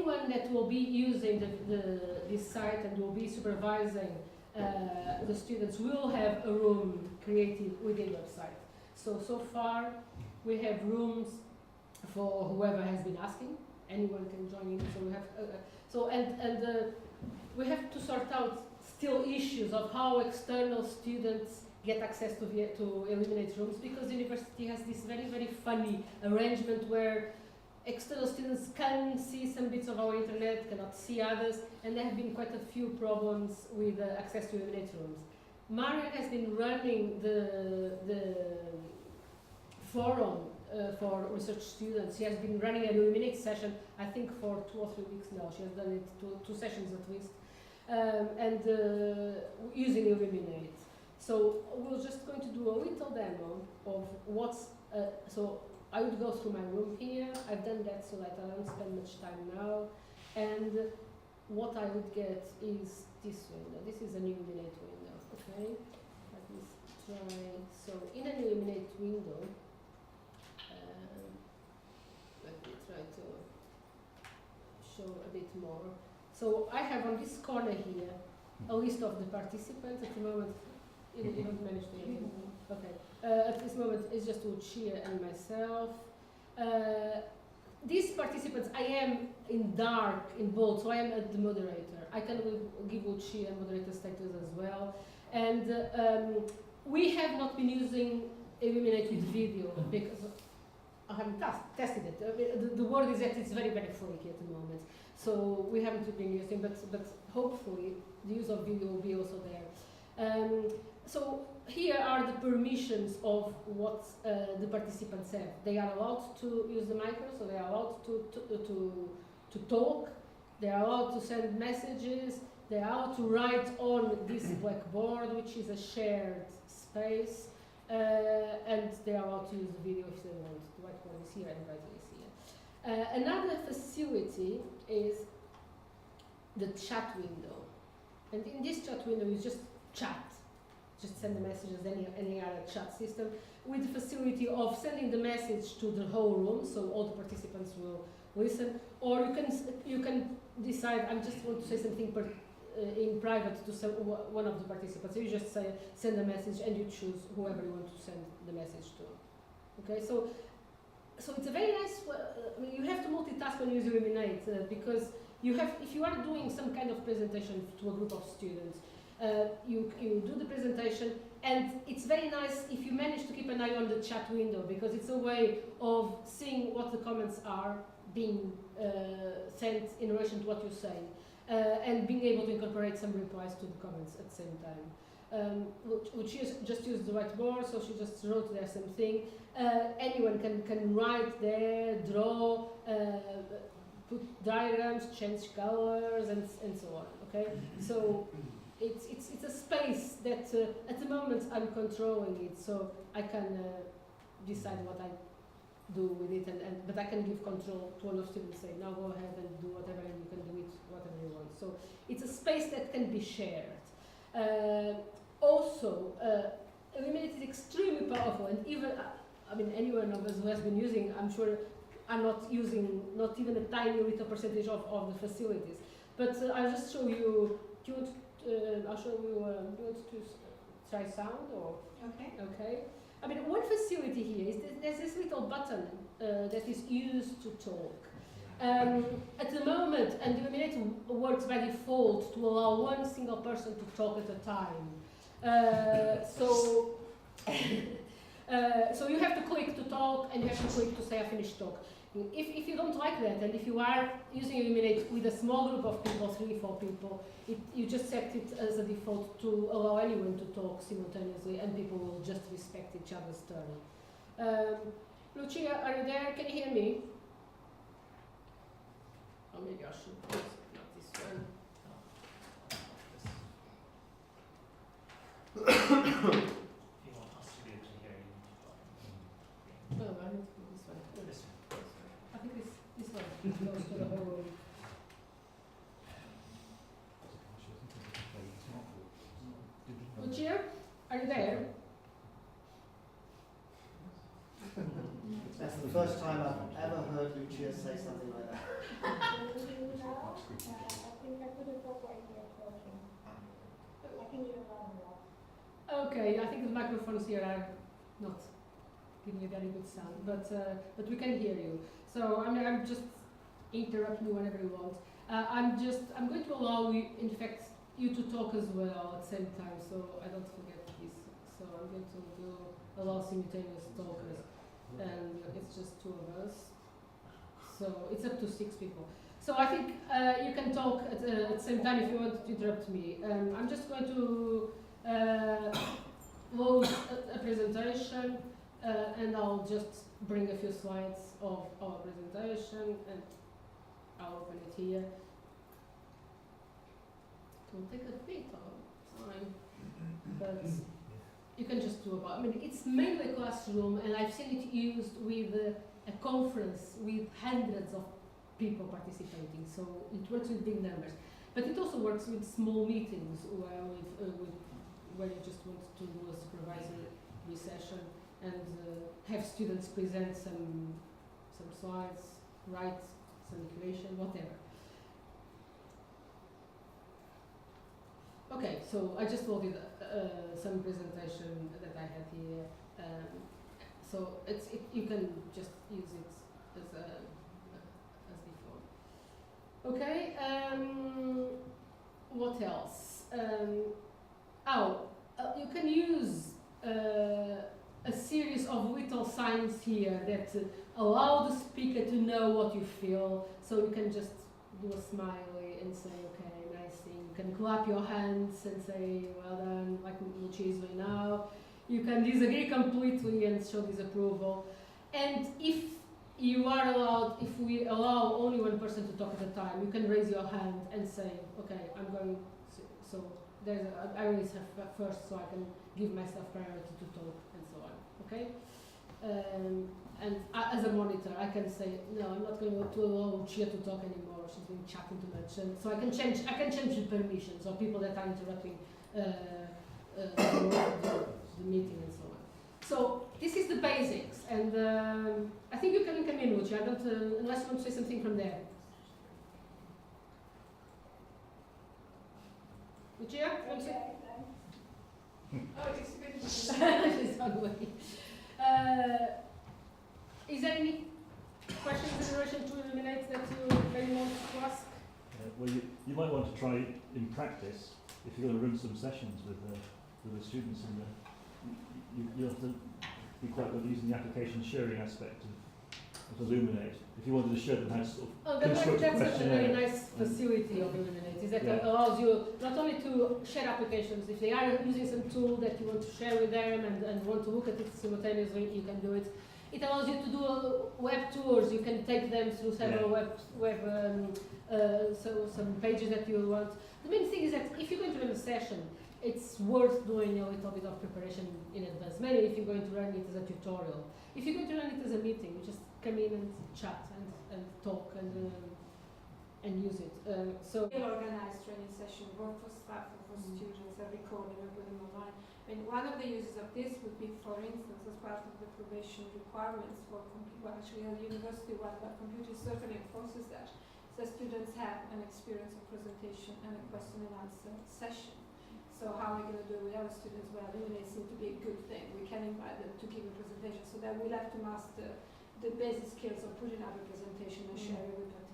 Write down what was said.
anyone that will be using this site and will be supervising the students will have a room created within the website. So far we have rooms for whoever has been asking. Anyone can join in. So we have we have to sort out still issues of how external students get access to Elluminate rooms, because the university has this very, very funny arrangement where external students can see some bits of our internet, cannot see others, and there have been quite a few problems with access to Elluminate rooms. Marian has been running the forum for research students. She has been running an Elluminate session, I think, for 2 or 3 weeks now. She has done it two sessions at least, and using Elluminate. So we're just going to do a little demo of what's, so I would go through my room here. I've done that so that I don't spend much time now. And what I would get is this window. This is an Elluminate window, okay? Let me try. So in an Elluminate window, let me try to show a bit more. So I have on this corner here a list of the participants. At the moment, you haven't managed to get it. Okay. At this moment, it's just Lucia and myself. These participants, I am in dark, in bold, so I am the moderator. I can give Lucia moderator status as well. And we have not been using Elluminate with video because I haven't tested it. The word is that it's very, very flaky at the moment. So we haven't been using, but hopefully the use of video will be also there. So here are the permissions of what the participants have. They are allowed to use the micro, so they are allowed to talk. They are allowed to send messages. They are allowed to write on this blackboard, which is a shared space. And they are allowed to use the video if they want. The whiteboard is here and the writing is here. Another facility is the chat window. And in this chat window is just chat. Just send the messages, any other chat system, with the facility of sending the message to the whole room, so all the participants will listen. Or you can decide, I just want to say something in private to one of the participants. So you just say, send a message, and you choose whoever you want to send the message to. Okay, so it's a very nice. I mean, you have to multitask when you use Elluminate because if you are doing some kind of presentation to a group of students. You do the presentation, and it's very nice if you manage to keep an eye on the chat window, because it's a way of seeing what the comments are being sent in relation to what you say, and being able to incorporate some replies to the comments at the same time. Lucia just used the whiteboard, so she just wrote there something. Anyone can write there, draw, put diagrams, change colors, and so on. Okay, so. It's a space that at the moment I'm controlling it, so I can decide what I do with it, but I can give control to one of the students, say now go ahead and do whatever, and you can do it whatever you want. So it's a space that can be shared. Also, Elluminate is extremely powerful, and even I mean anyone of us who has been using, I'm sure, are not using not even a tiny little percentage of the facilities. But I'll just show you. I'll show you. You want to try sound or? Okay. Okay. I mean, one facility here is there's this little button that is used to talk. At the moment, and Elluminate works by default to allow one single person to talk at a time. So you have to click to talk, and you have to click to say I finished talk. If you don't like that, and if you are using Elluminate with a small group of people, 3-4 people, you just set it as a default to allow anyone to talk simultaneously, and people will just respect each other's turn. Lucia, are you there? Can you hear me? Oh, maybe I should put not this one. If you want us to be able to hear you. Oh, I need to put this one. No, this one. I think this one goes to the whole room. Lucia, are you there? That's the first time I've ever heard Lucia say something like that. microphones here are not giving a very good sound, but we can hear you. So I'm just interrupting you whenever you want. I'm going to allow you, in fact, you to talk as well at the same time, so I don't forget this. So I'm going to allow simultaneous talkers, and it's just 2 of us. So it's up to 6 people. So I think you can talk at the same time if you want to interrupt me. I'm just going to load a presentation, and I'll just bring a few slides of our presentation, and I'll open it here. It will take a bit of time, but you can just do about. I mean, it's mainly a classroom, and I've seen it used with a conference with hundreds of people participating, so it works with big numbers. But it also works with small meetings where you just want to do a supervisory session and have students present some slides, write some equation, whatever. Okay, so I just loaded some presentation that I had here. So you can just use it as before. Okay. What else? You can use a series of little signs here that allow the speaker to know what you feel. So you can just do a smiley and say, okay, nice thing. You can clap your hands and say, well done, like Lucia is doing now. You can disagree completely and show disapproval. And if you are allowed, if we allow only one person to talk at a time, you can raise your hand and say, okay, I'm going, so I raise her first so I can give myself priority to talk and so on, okay? And as a monitor, I can say, no, I'm not going to allow Lucia to talk anymore, she's been chatting too much. And so I can change the permissions of people that are interrupting the meeting and so on. So this is the basics, and I think you can come in, Lucia. I don't, unless you want to say something from there. Lucia, want to say? Oh, it's good. She's on the way. Is there any questions in relation to Elluminate that you may want to ask? Well, you might want to try in practice, if you're going to run some sessions with the students, you have to be quite good at using the application sharing aspect of Elluminate. If you wanted to show them how to sort of construct a that's a questionnaire. very nice facility of Elluminate, is that Yeah. allows you not only to share applications, if they are using some tool that you want to share with them and want to look at it simultaneously, you can do it. It allows you to do web tours. You can take them through several so some pages that you want. The main thing is that if you're going to run a session, it's worth doing a little bit of preparation in advance. Maybe if you're going to run it as a tutorial. If you're going to run it as a meeting, you just come in and chat and talk and use it. So Organized training session, both for staff and for students, are recording and putting online. I mean, one of the uses of this would be, for instance, as part of the probation requirements for actually a university one, but computer certainly enforces that. So students have an experience of presentation and a question and answer session. So how are we going to do it with our students? Well, Elluminate seems to be a good thing. We can invite them to give a presentation, so that we'll have to master the basic skills of putting up a presentation and sharing with them.